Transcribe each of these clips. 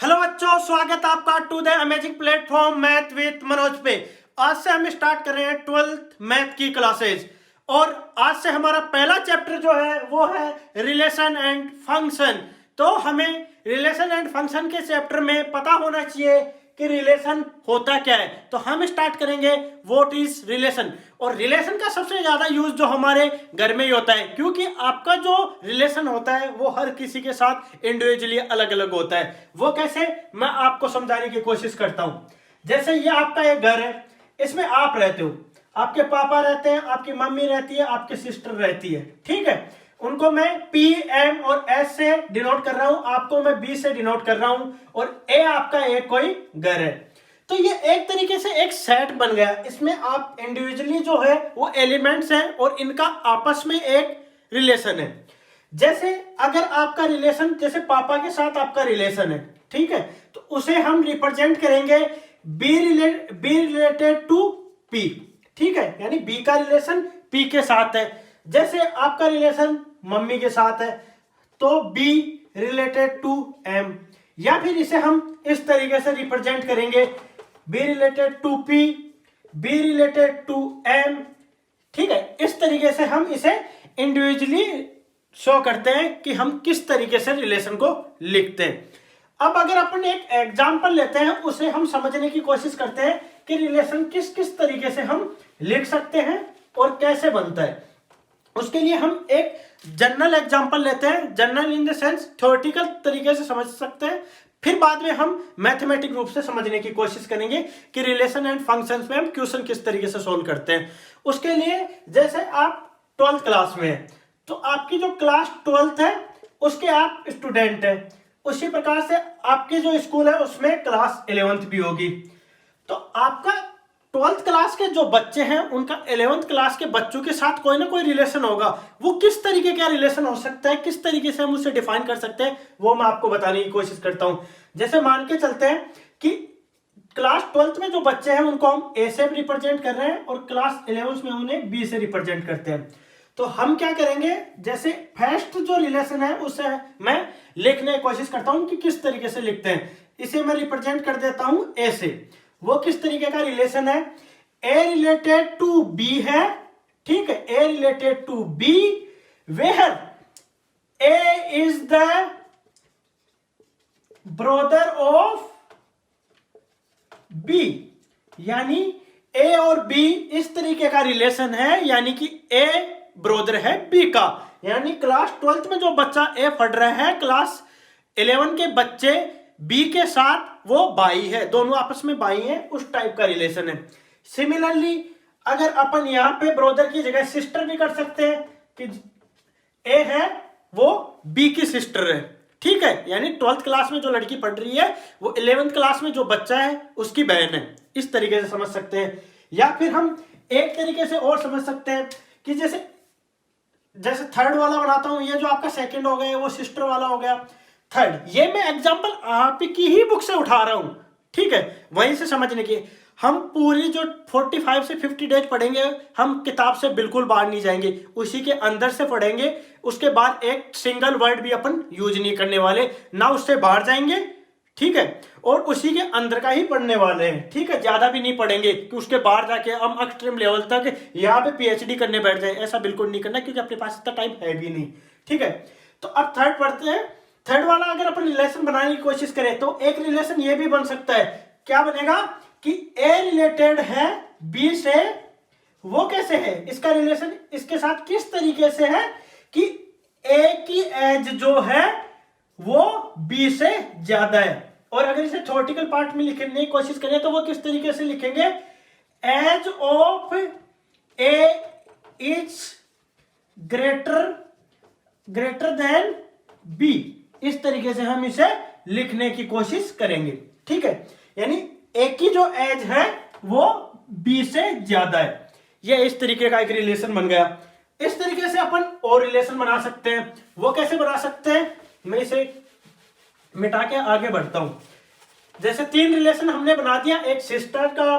Hello बच्चों, स्वागत है आपका to the amazing platform math with Manoj पे। आज से हम स्टार्ट कर रहे हैं 12th मैथ की क्लासेस और आज से हमारा पहला चैप्टर जो है वो है रिलेशन एंड फंक्शन। तो हमें रिलेशन एंड फंक्शन के चैप्टर में पता होना चाहिए कि रिलेशन होता क्या है। तो हम स्टार्ट करेंगे व्हाट इज रिलेशन। और रिलेशन का सबसे ज्यादा यूज जो हमारे घर में ही होता है, क्योंकि आपका जो रिलेशन होता है वो हर किसी के साथ इंडिविजुअली अलग अलग होता है। वो कैसे, मैं आपको समझाने की कोशिश करता हूं। जैसे ये आपका एक घर है, इसमें आप रहते हो, आपके पापा रहते हैं, आपकी मम्मी रहती है, आपकी सिस्टर रहती है, ठीक है। उनको मैं P, M और S से डिनोट कर रहा हूं, आपको मैं B से डिनोट कर रहा हूं और A आपका एक कोई घर है। तो ये एक तरीके से एक सेट बन गया। इसमें आप इंडिविजुअली जो है वो एलिमेंट्स हैं और इनका आपस में एक रिलेशन है। जैसे अगर आपका रिलेशन, जैसे पापा के साथ आपका रिलेशन है, ठीक है, तो उसे हम रिप्रेजेंट करेंगे बी रिलेटेड टू P, ठीक है, यानी B का रिलेशन P के साथ है। जैसे आपका रिलेशन मम्मी के साथ है तो B रिलेटेड टू M, या फिर इसे हम इस तरीके से रिप्रेजेंट करेंगे B related to P, B related to M, ठीक है। इस तरीके से हम इसे इंडिविजुअली शो करते हैं कि हम किस तरीके से रिलेशन को लिखते हैं। अब अगर अपन एक एग्जांपल लेते हैं, उसे हम समझने की कोशिश करते हैं कि रिलेशन किस किस तरीके से हम लिख सकते हैं और कैसे बनता है। उसके लिए हम एक जनरल एग्जांपल लेते हैं, general in the sense theoretical तरीके से समझ सकते हैं, फिर बाद में हम मैथमेटिक रूप से समझने की कोशिश करेंगे कि रिलेशन एंड फंक्शंस में हम क्वेश्चन किस तरीके से सोल्व करते हैं। उसके लिए जैसे आप 12th क्लास में हैं, तो आपकी जो क्लास 12th है उसके आप स्टूडेंट हैं, उसी प्रकार से आपके जो स्कूल है उसमें क्लास 11th भी होगी। तो आपका 12th क्लास के जो बच्चे हैं उनका 11th क्लास के बच्चों के साथ कोई ना कोई रिलेशन होगा। वो किस तरीके का रिलेशन हो सकता है, किस तरीके से हम उसे डिफाइन कर सकते हैं, वो मैं आपको बताने की कोशिश करता हूं। जैसे मान के चलते हैं कि क्लास 12th में जो बच्चे हैं उनको हम A से रिप्रेजेंट कर रहे हैं और क्लास 11th में उन्हें B से रिप्रेजेंट करते हैं। तो हम क्या करेंगे, जैसे फर्स्ट जो रिलेशन है उसे मैं लिखने की कोशिश करता हूं कि किस तरीके से लिखते हैं। इसे मैं रिप्रेजेंट कर देता हूं A से। वो किस तरीके का रिलेशन है, A रिलेटेड टू B है, ठीक है, A related to B where A is the brother of B, यानी A और B इस तरीके का रिलेशन है, यानी कि A ब्रदर है B का। यानी क्लास 12th में जो बच्चा A पढ़ रहा है, क्लास 11 के बच्चे B के साथ वो भाई है, दोनों आपस में भाई हैं, उस टाइप का रिलेशन है। सिमिलरली अगर अपन यहां पे ब्रदर की जगह सिस्टर भी कर सकते हैं कि A है वो B की सिस्टर है, ठीक है, यानी 12th क्लास में जो लड़की पढ़ रही है वो 11th क्लास में जो बच्चा है उसकी बहन है। इस तरीके से समझ सकते हैं। या फिर हम एक तरीके से और समझ सकते हैं कि जैसे थर्ड वाला बनाता हूं, ये जो आपका सेकंड हो गया वो सिस्टर वाला हो गया थर्ड। ये मैं एग्जांपल आपकी ही बुक से उठा रहा हूं, ठीक है, वहीं से समझने की। हम पूरी जो 45 से 50 डेज पढ़ेंगे, हम किताब से बिल्कुल बाहर नहीं जाएंगे, उसी के अंदर से पढ़ेंगे। उसके बाद एक सिंगल वर्ड भी अपन यूज नहीं करने वाले, ना उससे बाहर जाएंगे, ठीक है, और उसी के अंदर का ही पढ़ने वाले हैं, ठीक है। ज्यादा भी नहीं पढ़ेंगे कि उसके बाहर जाके हम एक्सट्रीम लेवल तक यहाँ पे PhD करने बैठ जाए, ऐसा बिल्कुल नहीं करना, क्योंकि अपने पास इतना टाइम है भी नहीं, ठीक है। तो अब थर्ड पढ़ते हैं। थर्ड वाला अगर अपन रिलेशन बनाने की कोशिश करें तो एक रिलेशन ये भी बन सकता है, क्या बनेगा कि A रिलेटेड है B से। वो कैसे है, इसका रिलेशन इसके साथ किस तरीके से है कि A की एज जो है वो B से ज्यादा है। और अगर इसे थ्योरेटिकल पार्ट में लिखने की कोशिश करें तो वो किस तरीके से लिखेंगे, age of A is greater than B। इस तरीके से हम इसे लिखने की कोशिश करेंगे, ठीक है, यानी A की जो एज है वो B से ज्यादा है। ये इस तरीके का एक रिलेशन बन गया। इस तरीके से अपन और रिलेशन बना सकते हैं। वो कैसे बना सकते हैं, मैं इसे मिटा के आगे बढ़ता हूं। जैसे 3 रिलेशन हमने बना दिया, एक सिस्टर का,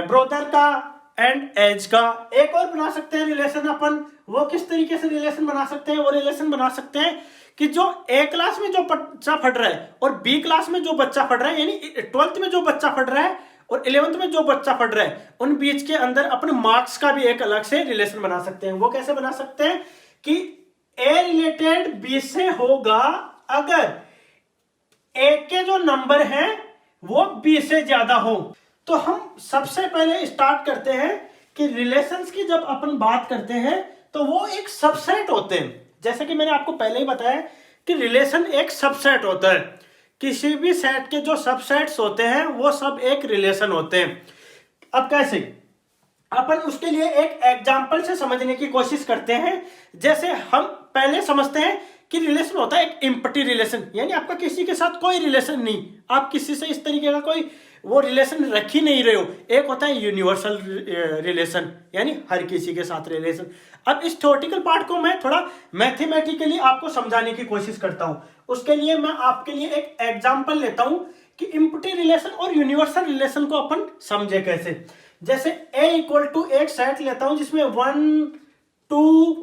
ब्रदर का एंड एज का। एक और बना सकते हैं रिलेशन अपन। वो किस तरीके से रिलेशन बना सकते हैं, वो रिलेशन बना सकते हैं कि जो ए क्लास में जो बच्चा पढ़ रहा है और बी क्लास में जो बच्चा पढ़ रहा है, यानी 12th में जो बच्चा पढ़ रहा है और 11th में जो बच्चा पढ़ रहा है, उन बीच के अंदर अपने मार्क्स का भी एक अलग से रिलेशन बना सकते हैं। वो कैसे बना सकते हैं कि ए रिलेटेड बी से होगा अगर ए के जो नंबर हैं वो बी से ज्यादा हो। तो हम सबसे पहले स्टार्ट करते हैं कि रिलेशंस की जब अपन बात करते हैं तो वो एक सबसेट होते हैं। जैसे कि मैंने आपको पहले ही बताया कि रिलेशन एक सबसेट होता है। किसी भी सेट के जो सबसेट्स होते हैं वो सब एक रिलेशन होते हैं। अब कैसे, अपन उसके लिए एक एग्जांपल से समझने की कोशिश करते हैं। जैसे हम पहले समझते हैं कि रिलेशन होता है एक एम्प्टी रिलेशन, यानी आपका किसी के साथ कोई रिलेशन नहीं, आप किसी से इस तरीके का कोई वो रिलेशन रख ही नहीं रहे हो। एक होता है यूनिवर्सल रिलेशन, यानी हर किसी के साथ रिलेशन। अब इस थ्योरेटिकल पार्ट को मैं थोड़ा मैथमेटिकली आपको समझाने की कोशिश करता हूं। उसके लिए मैं आपके लिए एक एग्जांपल लेता हूं कि एम्प्टी रिलेशन और यूनिवर्सल रिलेशन को अपन समझे कैसे। जैसे A इक्वल टू एक सेट लेता हूं जिसमें 1 2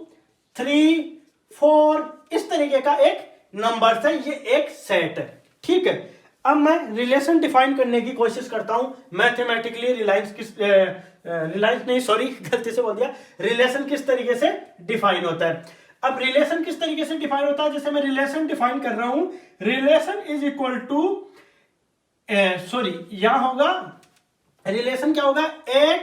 3 4 इस तरीके का एक नंबर है, ये एक सेट है, ठीक है। अब मैं रिलेशन डिफाइन करने की कोशिश करता हूं मैथमेटिकली। गलती से बोल दिया, रिलेशन किस तरीके से डिफाइन होता है। अब रिलेशन किस तरीके से डिफाइन होता है, जैसे मैं रिलेशन डिफाइन कर रहा हूं, रिलेशन इज इक्वल टू यहां होगा रिलेशन क्या होगा, A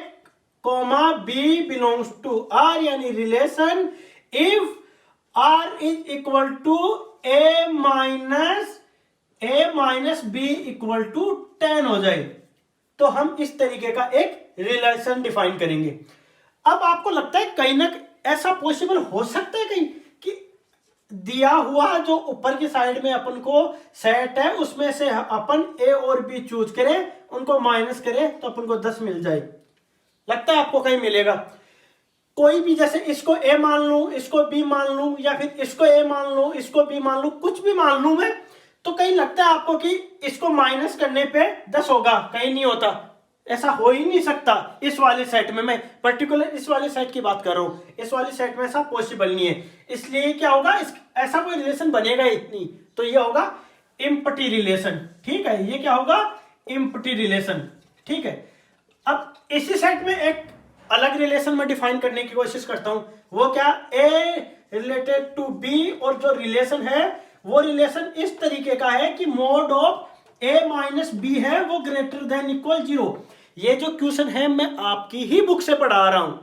comma B belongs to R, यानी relation if R is equal to A minus B equal to 10 हो जाए, तो हम इस तरीके का एक रिलेशन डिफाइन करेंगे। अब आपको लगता है कहीं ना ऐसा पॉसिबल हो सकता है कहीं कि दिया हुआ जो ऊपर की साइड में अपन को सेट है उसमें से अपन ए और बी चूज करें, उनको माइनस करें तो अपन को 10 मिल जाए। लगता है आपको कहीं मिलेगा? कोई भी, जैसे इसको ए मान लूं, इसको बी मान लूं, या फिर इसको ए मान लूं, इसको बी मान लूं, कुछ भी मान लूं मैं, तो कहीं लगता है आपको कि इसको माइनस करने पे 10 होगा? कहीं नहीं होता, ऐसा हो ही नहीं सकता। इस वाले सेट में, मैं पर्टिकुलर इस वाले सेट की बात कर रहा हूं, इस वाले सेट में ऐसा पॉसिबल नहीं है। इसलिए क्या होगा, ऐसा कोई रिलेशन बनेगा ही नहीं, तो ये होगा एम्प्टी रिलेशन, ठीक है। ये क्या होगा, एम्प्टी रिलेशन, ठीक है। अब इसी सेट में एक अलग रिलेशन में डिफाइन करने की कोशिश करता हूं, वो क्या, ए रिलेटेड टू बी, और जो रिलेशन है वो रिलेशन इस तरीके का है कि mod of A minus B है वो ग्रेटर देन इक्वल 0। ये जो क्वेश्चन है मैं आपकी ही बुक से पढ़ा रहा हूं,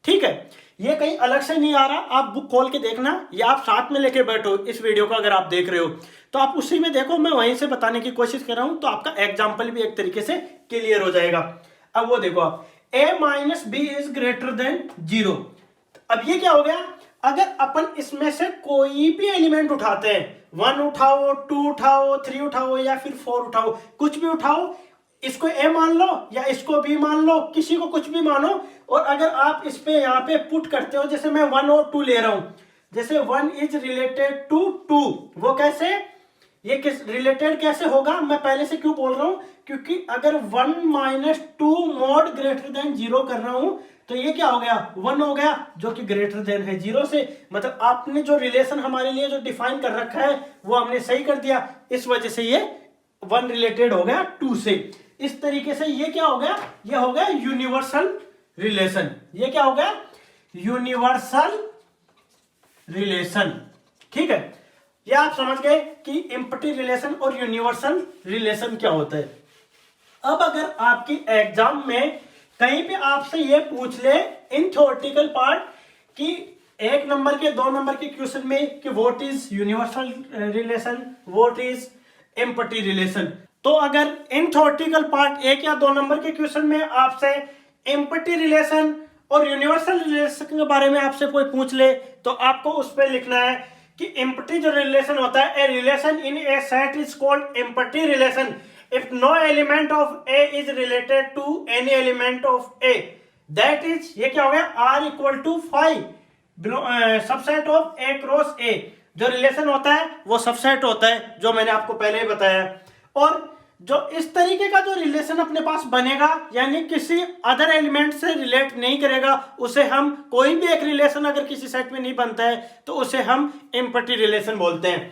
ठीक है। ये कहीं अलग से नहीं आ रहा, आप बुक खोल के देखना, या आप साथ में लेके बैठो इस वीडियो को, अगर आप देख रहे हो तो आप उसी में देखो, मैं वहीं से बताने की कोशिश कर रहा हूं, तो आपका एग्जाम्पल भी एक तरीके से क्लियर हो जाएगा। अब वो देखो आप, A minus B is greater than 0। अब ये क्या हो गया, अगर अपन इसमें से कोई भी एलिमेंट उठाते हैं, 1 उठाओ, 2 उठाओ, 3 उठाओ, या फिर 4 उठाओ, कुछ भी उठाओ, इसको ए मान लो या इसको बी मान लो, किसी को कुछ भी मानो, और अगर आप इस पे यहाँ पे पुट करते हो, जैसे मैं 1 और 2 ले रहा हूं, जैसे 1 इज रिलेटेड टू 2, वो कैसे, ये किस रिलेटेड कैसे होगा, मैं पहले से क्यों बोल रहा हूं, क्योंकि अगर 1 माइनस 2 मॉड ग्रेटर देन 0 कर रहा हूं, तो ये क्या हो गया, 1 हो गया, जो कि ग्रेटर देन है 0 से। मतलब आपने जो रिलेशन हमारे लिए जो डिफाइन कर रखा है वो हमने सही कर दिया, इस वजह से ये 1 रिलेटेड हो गया 2 से। इस तरीके से ये क्या हो गया, ये हो गया यूनिवर्सल रिलेशन। ये क्या हो गया, यूनिवर्सल रिलेशन, ठीक है। ये आप समझ गए कि एम्प्टी रिलेशन और यूनिवर्सल रिलेशन क्या होता है। अब अगर आपकी एग्जाम में कहीं पे आपसे ये पूछ ले इन थ्योरेटिकल पार्ट कि 1 नंबर के 2 नंबर के क्वेश्चन में कि what is universal relation, what is empty relation, तो अगर इन थ्योरेटिकल पार्ट 1 या 2 नंबर के क्वेश्चन में आपसे एम्प्टी रिलेशन और यूनिवर्सल रिलेशन के बारे में आपसे कोई पूछ ले, तो आपको उस पर लिखना है कि एम्प्टी जो रिलेशन होता है, A relation in A set is called empty relation if no element of A is related to any element of A, that is, ये क्या हो गया, R equal to 5 subset of A cross A। जो relation होता है वो subset होता है, जो मैंने आपको पहले ही बताया। और जो इस तरीके का जो रिलेशन अपने पास बनेगा, यानी किसी अदर एलिमेंट से रिलेट नहीं करेगा, उसे हम, कोई भी एक रिलेशन अगर किसी सेट में नहीं बनता है तो उसे हम एम्प्टी रिलेशन बोलते हैं।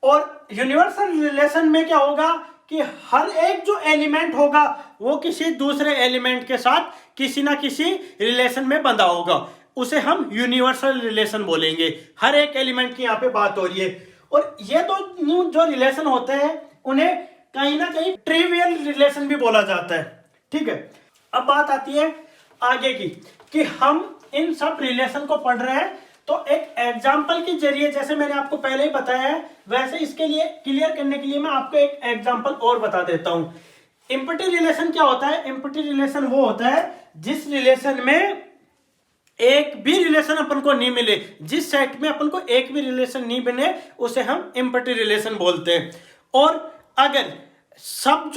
और यूनिवर्सल रिलेशन में क्या होगा कि हर एक जो एलिमेंट होगा वो किसी दूसरे एलिमेंट के साथ किसी ना किसी रिलेशन में बंधा होगा, उसे हम यूनिवर्सल रिलेशन बोलेंगे। हर एक एलिमेंट की यहाँ पे बात हो रही है। और ये दो जो रिलेशन होते हैं उन्हें कहीं ना कहीं ट्रिवियल रिलेशन भी बोला जाता है, ठीक है। अब बात आती है आगे की कि हम इन सब रिलेशन को पढ़ रहे हैं, तो एक एग्जाम्पल के जरिए, जैसे मैंने आपको पहले ही बताया है, वैसे इसके लिए क्लियर करने के लिए मैं आपको एक एग्जाम्पल और बता देता हूं। इम्पटी रिलेशन क्या होता है? इम्पटी रिलेशन वो होता है जिस रिलेशन में एक भी रिलेशन अपन को नहीं मिले, जिस सेट में अपन को एक भी रिलेशन नहीं बने, उसे हम इम्पटी रिलेशन बोलते हैं। और अगर सब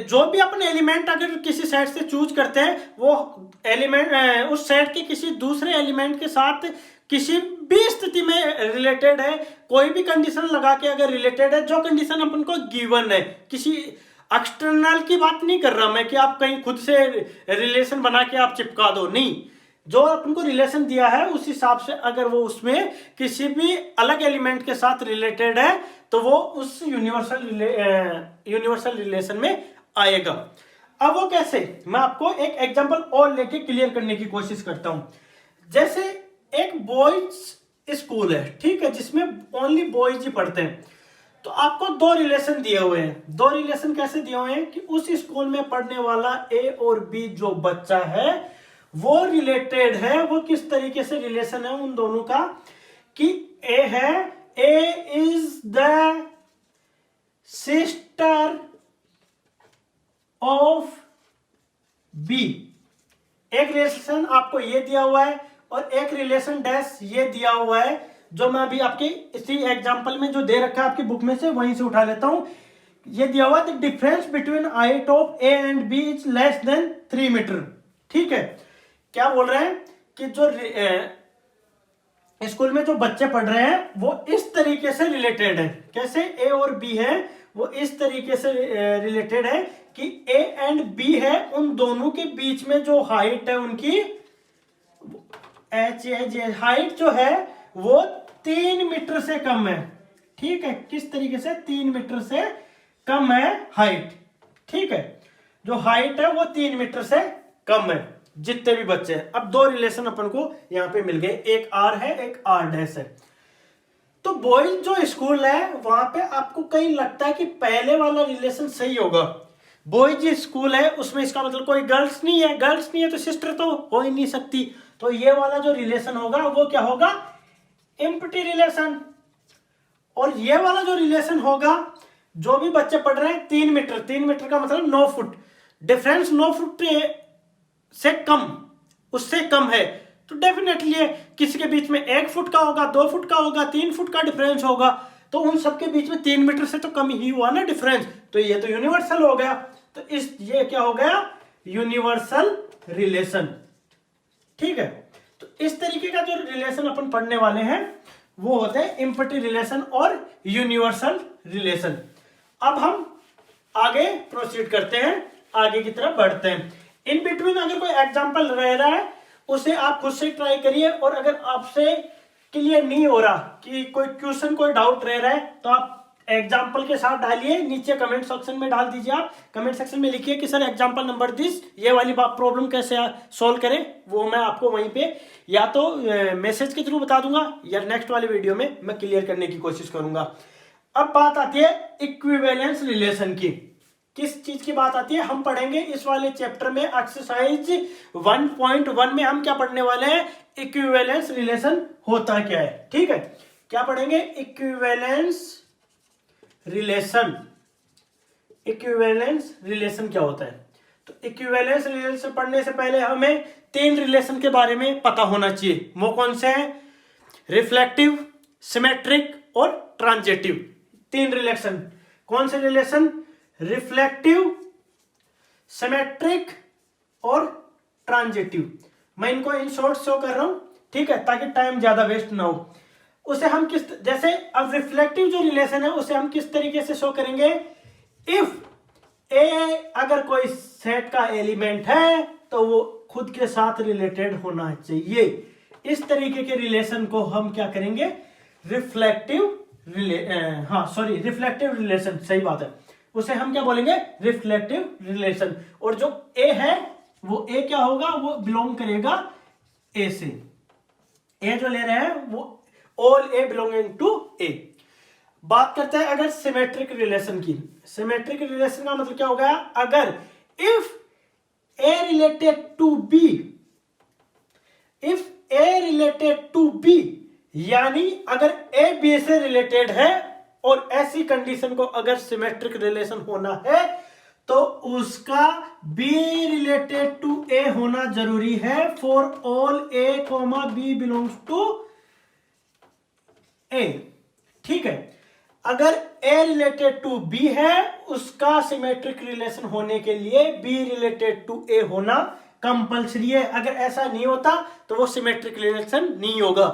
जो भी अपने एलिमेंट अगर किसी सेट से चूज करते हैं, वो एलिमेंट उस सेट के किसी दूसरे एलिमेंट के साथ किसी भी स्थिति में रिलेटेड है, कोई भी कंडीशन लगा के अगर रिलेटेड है, जो कंडीशन अपन को गिवन है, किसी एक्सटर्नल की बात नहीं कर रहा मैं कि आप कहीं खुद से रिलेशन बना के आप चिपका दो, नहीं, जो अपन को रिलेशन दिया है उस हिसाब से अगर वो उसमें किसी भी अलग एलिमेंट के साथ रिलेटेड है तो वो उस यूनिवर्सल रिलेशन में आएगा। अब वो कैसे, मैं आपको एक एग्जांपल और लेके क्लियर करने की कोशिश करता हूं। जैसे एक बॉयज स्कूल है, ठीक है, जिसमें ओनली बॉयज ही पढ़ते हैं, तो आपको दो रिलेशन दिए हुए हैं। दो रिलेशन कैसे दिए हुए हैं कि उस स्कूल में पढ़ने वाला ए और बी जो बच्चा है वो रिलेटेड है। वो किस तरीके से रिलेशन है उन दोनों का कि ए है, A is the sister of B. एक रिलेशन आपको ये दिया हुआ है और एक रिलेशन डैश ये दिया हुआ है, जो मैं अभी आपके इसी एग्जांपल में जो दे रखा है आपकी बुक में से वहीं से उठा लेता हूं। ये दिया हुआ है the difference between height of A and B is less than 3 metre. ठीक है, क्या बोल रहे हैं कि जो स्कूल में जो बच्चे पढ़ रहे हैं वो इस तरीके से रिलेटेड है। कैसे? ए और बी है वो इस तरीके से रिलेटेड है कि ए एंड बी है, उन दोनों के बीच में जो हाइट है उनकी हाइट जो है वो 3 मीटर से कम है। ठीक है, किस तरीके से? 3 मीटर से कम है हाइट। ठीक है, जो हाइट है वो 3 मीटर से कम है जितने भी बच्चे हैं। अब दो रिलेशन अपन को यहां पे मिल गए, एक आर है एक आर डैश है। तो बॉयज जो स्कूल है वहां पे आपको कहीं लगता है कि पहले वाला रिलेशन सही होगा। बॉयज स्कूल है उसमें इसका मतलब कोई गर्ल्स नहीं है, गर्ल्स नहीं है तो सिस्टर तो हो ही नहीं सकती, तो ये वाला जो रिलेशन होगा वो क्या होगा? Empty relation. और ये वाला जो रिलेशन होगा, जो भी बच्चे पढ़ रहे हैं 3 मीटर, 3 मीटर का मतलब 9 फुट, डिफरेंस 9 फुट से कम, उससे कम है, तो डेफिनेटली किसी के बीच में 1 फुट का होगा, 2 फुट का होगा, 3 फुट का डिफरेंस होगा, तो उन सबके बीच में 3 मीटर से तो कम ही हुआ ना डिफरेंस, तो ये तो यूनिवर्सल हो गया। तो ये क्या हो गया? Universal relation. ठीक है, तो इस तरीके का जो रिलेशन अपन पढ़ने वाले हैं वो होते हैं इम्पटी रिलेशन और यूनिवर्सल रिलेशन। अब हम आगे प्रोसीड करते हैं, आगे की तरफ बढ़ते हैं। इन बिटवीन अगर कोई एग्जांपल रह रहा है उसे आप खुद से ट्राई करिए, और अगर आपसे क्लियर नहीं हो रहा कि कोई क्वेश्चन कोई डाउट रह रहा है तो आप एग्जांपल के साथ डालिए, नीचे कमेंट सेक्शन में डाल दीजिए। आप कमेंट सेक्शन में लिखिए कि सर एग्जांपल नंबर दिस, ये वाली प्रॉब्लम कैसे सॉल्व करें, वो मैं आपको वहीं पे या तो मैसेज के थ्रू बता दूंगा या नेक्स्ट वाली वीडियो में मैं क्लियर करने की कोशिश करूंगा। अब बात आती है इक्विवेलेंस रिलेशन की। किस चीज की बात आती है? हम पढ़ेंगे इस वाले चैप्टर में एक्सरसाइज 1.1 में हम क्या पढ़ने वाले हैं? इक्विवेलेंस रिलेशन होता क्या है। ठीक है, क्या पढ़ेंगे? Equivalence relation. इक्विवेलेंस रिलेशन क्या होता है? तो इक्विवेलेंस रिलेशन पढ़ने से पहले हमें 3 रिलेशन के बारे में पता होना चाहिए। वो कौन से हैं? रिफ्लेक्टिव, सिमेट्रिक और ट्रांजिटिव। 3 रिलेशन। कौन से रिलेशन? रिफ्लेक्टिव, सिमेट्रिक और ट्रांजिटिव। मैं इनको इन शॉर्ट शो कर रहा हूं, ठीक है, ताकि टाइम ज्यादा वेस्ट ना हो। उसे हम किस जैसे अब रिफ्लेक्टिव जो रिलेशन है उसे हम किस तरीके से शो करेंगे? इफ ए अगर कोई सेट का एलिमेंट है तो वो खुद के साथ रिलेटेड होना चाहिए। इस तरीके के रिलेशन को हम क्या करेंगे? रिफ्लेक्टिव रिफ्लेक्टिव रिलेशन, सही बात है, उसे हम क्या बोलेंगे, रिफ्लेक्टिव रिलेशन। और जो ए है वो ए क्या होगा, वो बिलोंग करेगा ए से, ए जो ले रहे हैं वो all A belonging to A. बात करते हैं अगर सिमेट्रिक रिलेशन की। सिमेट्रिक रिलेशन का मतलब क्या होगा, अगर if A related to B, if A related to B, यानी अगर ए बी से रिलेटेड है और ऐसी कंडीशन को अगर सिमेट्रिक रिलेशन होना है तो उसका बी रिलेटेड टू ए होना जरूरी है for all A comma B belongs to A. ठीक है, अगर ए रिलेटेड टू बी है उसका सिमेट्रिक रिलेशन होने के लिए बी रिलेटेड टू ए होना कंपल्सरी है। अगर ऐसा नहीं होता तो वो सिमेट्रिक रिलेशन नहीं होगा।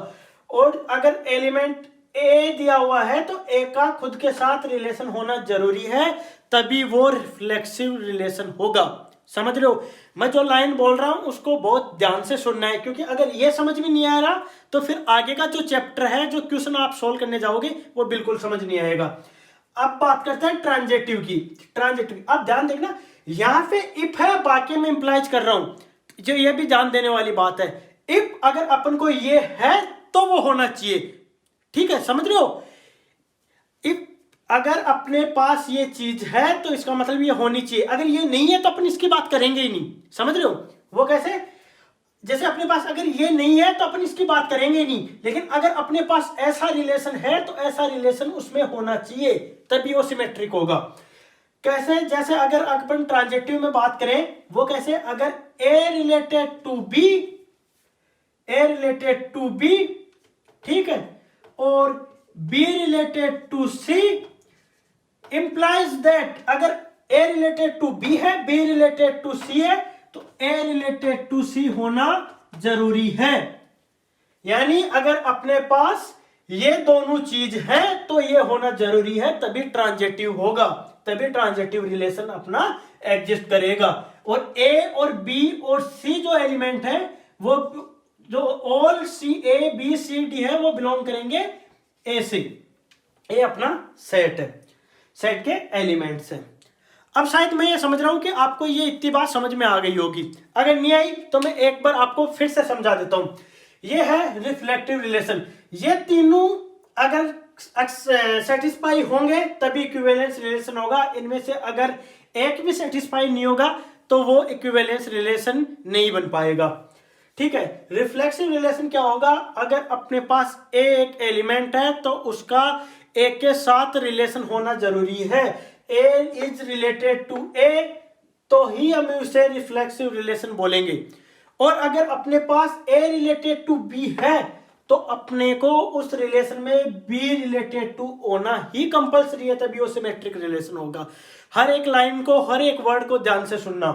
और अगर एलिमेंट ए दिया हुआ है तो ए का खुद के साथ रिलेशन होना जरूरी है, तभी वो रिफ्लेक्सिव रिलेशन होगा। समझ रहे हो, मैं जो लाइन बोल रहा हूं उसको बहुत ध्यान से सुनना है, क्योंकि अगर ये समझ में नहीं आ रहा तो फिर आगे का जो चैप्टर है, जो क्वेश्चन आप सोल्व करने जाओगे वो बिल्कुल समझ नहीं आएगा। अब बात करते हैं ट्रांजेक्टिव की। ट्रांजेक्टिव, अब ध्यान देखना, यहां पे इफ है, बाकी में इंप्लाइज कर रहा हूं, जो ये भी ध्यान देने वाली बात है। इफ अगर अपन को ये है तो वो होना चाहिए। ठीक है, समझ रहे हो, इफ अगर अपने पास ये चीज है तो इसका मतलब ये होनी चाहिए, अगर ये नहीं है तो अपन इसकी बात करेंगे ही नहीं। समझ रहे हो, वो कैसे, जैसे अपने पास अगर ये नहीं है तो अपन इसकी बात करेंगे ही नहीं, लेकिन अगर अपने पास ऐसा रिलेशन है तो ऐसा रिलेशन उसमें होना चाहिए, तभी वो सिमेट्रिक होगा। कैसे, जैसे अगर अपन ट्रांजेक्टिव में बात करें, वो कैसे, अगर A related to B, A related to B, ठीक है, और B related to C, implies that अगर ए रिलेटेड टू बी है, बी रिलेटेड टू सी है, तो ए रिलेटेड टू सी होना जरूरी है। यानी अगर अपने पास ये दोनों चीज है तो ये होना जरूरी है, तभी ट्रांजेक्टिव होगा, तभी ट्रांजेक्टिव रिलेशन अपना एग्जिस्ट करेगा। और ए और बी और सी जो एलिमेंट है, वो जो all C A B C D है, वो बिलोंग करेंगे ए से। ए अपना सेट है, सेट के एलिमेंट्स हैं। अब शायद मैं ये समझ रहा हूं कि आपको ये इतनी बात समझ में आ गई होगी, अगर नहीं आई तो मैं एक बार आपको फिर से समझा देता हूं। ये है रिफ्लेक्टिव रिलेशन, ये तीनों अगर सेटिस्फाई होंगे तभी इक्विवेलेंस रिलेशन होगा। इनमें से अगर एक भी सेटिस्फाई नहीं होगा तो वो इक्विवेलेंस रिलेशन नहीं बन पाएगा। ठीक है, रिफ्लेक्सिव रिलेशन क्या होगा, अगर अपने पास ए एक एलिमेंट है तो उसका ए के साथ रिलेशन होना जरूरी है। ए इज रिलेटेड टू ए तो ही हम उसे रिफ्लेक्सिव रिलेशन बोलेंगे। और अगर अपने पास ए रिलेटेड टू बी है तो अपने को उस रिलेशन में बी रिलेटेड टू होना ही कंपल्सरी है, तभी वो सिमेट्रिक रिलेशन होगा। हर एक लाइन को, हर एक वर्ड को ध्यान से सुनना।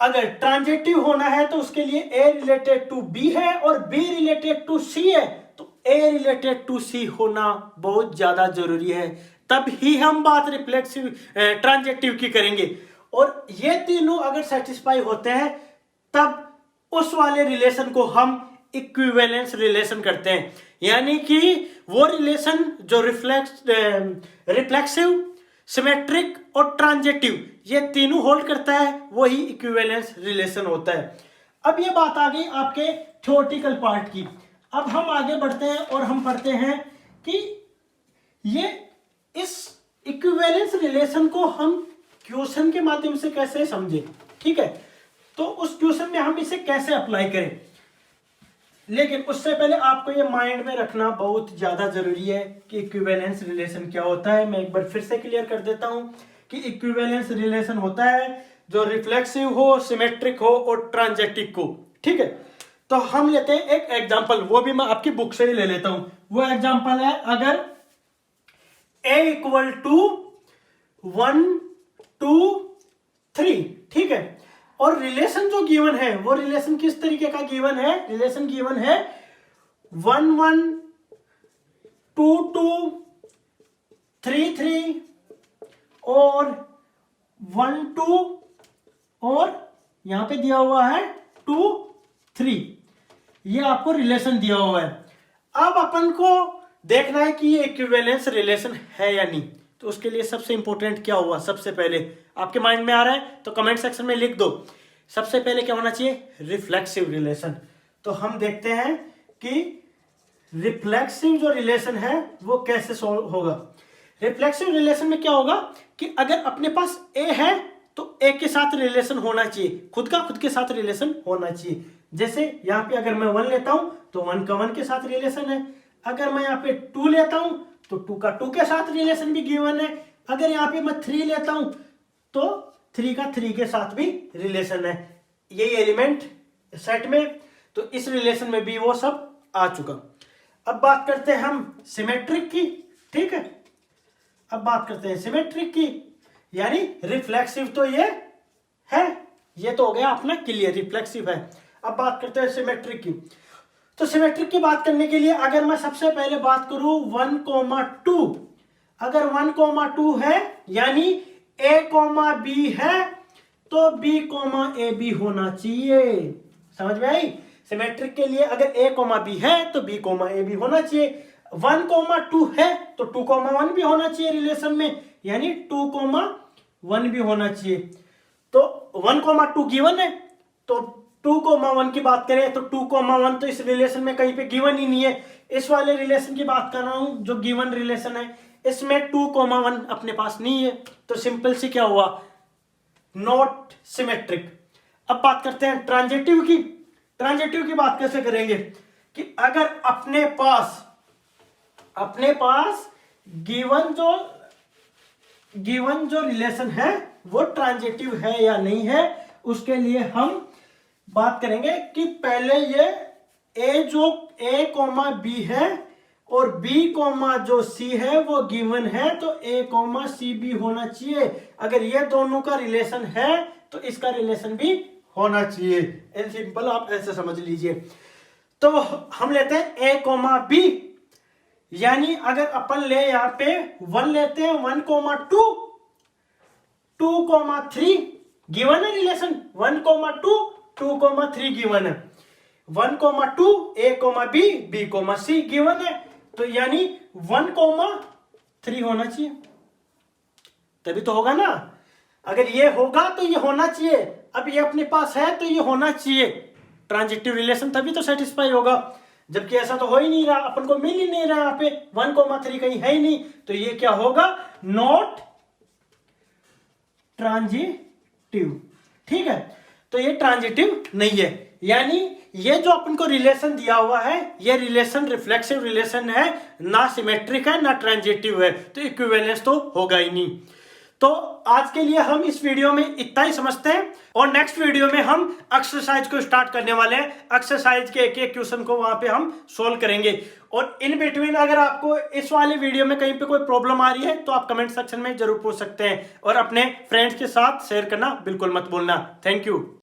अगर ट्रांजेक्टिव होना है तो उसके लिए ए रिलेटेड टू बी है और बी रिलेटेड टू सी है, तो ए रिलेटेड टू सी होना बहुत ज्यादा जरूरी है, तब ही हम बात रिफ्लेक्सिव ट्रांजेक्टिव की करेंगे। और ये तीनों अगर सेटिस्फाई होते हैं तब उस वाले रिलेशन को हम इक्विवेलेंस रिलेशन करते हैं। यानी कि वो रिलेशन जो रिफ्लेक्सिव, सिमेट्रिक और ट्रांजेक्टिव ये तीनों होल्ड करता है, वही इक्विवेलेंस रिलेशन होता है। अब ये बात आ गई आपके थ्योरेटिकल पार्ट की। अब हम आगे बढ़ते हैं और हम पढ़ते हैं कि ये इस इक्विवेलेंस रिलेशन को हम क्वेश्चन के माध्यम से कैसे समझें। ठीक है, तो उस क्वेश्चन में हम इसे कैसे अप्लाई करें, लेकिन उससे पहले आपको ये माइंड में रखना बहुत ज्यादा जरूरी है कि इक्विवेलेंस रिलेशन क्या होता है। मैं एक बार फिर से क्लियर कर देता हूं कि इक्विवेलेंस रिलेशन होता है जो रिफ्लेक्सिव हो, सिमेट्रिक हो और ट्रांजेक्टिव हो। ठीक है, तो हम लेते हैं एक एग्जांपल, वो भी मैं आपकी बुक से ही ले लेता हूं। वो एग्जांपल है, अगर a इक्वल टू 1 2 3, ठीक है, और रिलेशन जो गिवन है वो रिलेशन किस तरीके का गिवन है, रिलेशन गिवन है 1 1 2 2 3 3 और 1 2 और यहां पे दिया हुआ है 2 3, ये आपको रिलेशन दिया हुआ है। अब अपन को देखना है कि ये इक्विवेलेंस रिलेशन है या नहीं। तो उसके लिए सबसे इंपॉर्टेंट क्या हुआ, सबसे पहले आपके माइंड में आ रहा है तो कमेंट सेक्शन में लिख दो। सबसे पहले क्या होना चाहिए, रिफ्लेक्सिव रिलेशन। तो हम देखते हैं कि रिफ्लेक्सिव जो रिलेशन है वो कैसे सॉल्व होगा। रिफ्लेक्सिव रिलेशन में क्या होगा कि अगर अपने पास ए है तो ए के साथ रिलेशन होना चाहिए, खुद का खुद के साथ रिलेशन होना चाहिए। जैसे यहाँ पे अगर मैं 1 लेता हूं तो 1 का 1 के साथ रिलेशन है। अगर मैं यहाँ पे 2 लेता हूं तो 2 का 2 के साथ रिलेशन भी गिवन है। अगर यहाँ पे मैं 3 लेता हूं तो 3 का 3 के साथ भी रिलेशन है, यही एलिमेंट सेट में। तो इस रिलेशन में भी वो सब आ चुका। अब बात करते हैं हम सिमेट्रिक की, ठीक है। अब बात करते हैं सिमेट्रिक की, यानी रिफ्लेक्सिव तो ये है, ये तो हो गया अपना क्लियर, रिफ्लेक्सिव है। अब बात करते हैं सिमेट्रिक की। तो सिमेट्रिक की बात करने के लिए अगर मैं सबसे पहले बात करूं 1,2, अगर 1,2 है यानी a, b है तो b, a, b होना चाहिए। समझ में आई? सिमेट्रिक के लिए अगर a, b है तो b, a, b होना चाहिए। 1,2 है तो 2,1 भी होना चाहिए रिलेशन में, यानी 2,1 भी होना चाहिए। तो 1,2 गिवन है तो 2,1 की बात करें तो 2,1 तो इस रिलेशन में कहीं पे गिवन ही नहीं है। इस वाले रिलेशन की बात कर रहा हूं जो गिवन रिलेशन है, इसमें 2,1 अपने पास नहीं है। तो सिंपल सी क्या हुआ, नॉट सिमेट्रिक। अब बात करते हैं ट्रांजिटिव की। ट्रांजिटिव की बात कैसे करेंगे कि अगर अपने पास गिवन जो रिलेशन है वो ट्रांजिटिव है या नहीं है, उसके लिए हम बात करेंगे कि पहले ये a, b है और b, जो c है वो गिवन है तो a, c भी होना चाहिए। अगर ये दोनों का रिलेशन है तो इसका रिलेशन भी होना चाहिए। इन सिंपल आप ऐसे समझ लीजिए। तो हम लेते हैं a, b, यानी अगर अपन ले यहां पे 1 लेते हैं 1,2, 2,3 गिवन है रिलेशन, 1,2, 2,3 गिवन है, 1,2 a, b, b, c given है। तो यानी 1,3 होना चाहिए, तभी तो होगा ना। अगर ये होगा तो ये होना चाहिए, अब ये अपने पास है तो ये होना चाहिए ट्रांजिटिव रिलेशन, तभी तो सेटिस्फाई होगा। जबकि ऐसा तो हो ही नहीं रहा, अपन को मिल ही नहीं रहा, यहाँ पे 1,3 कहीं है ही नहीं। तो ये क्या होगा, नॉट ट्रांजिटिव। ठीक है, तो ये ट्रांजिटिव नहीं है, यानी ये जो अपन को रिलेशन दिया हुआ है ये रिलेशन रिफ्लेक्सिव रिलेशन है, ना सिमेट्रिक है ना ट्रांजिटिव है, तो इक्विवेलेंस तो होगा ही नहीं। तो आज के लिए हम इस वीडियो में इतना ही समझते हैं और नेक्स्ट वीडियो में हम एक्सरसाइज को स्टार्ट करने वाले हैं। एक्सरसाइज के एक एक क्वेश्चन को वहां पे हम सोल्व करेंगे। और इन बिटवीन अगर आपको इस वाले वीडियो में कहीं पे कोई प्रॉब्लम आ रही है तो आप कमेंट सेक्शन में जरूर पूछ सकते हैं और अपने फ्रेंड्स के साथ शेयर करना बिल्कुल मत भूलना। Thank you.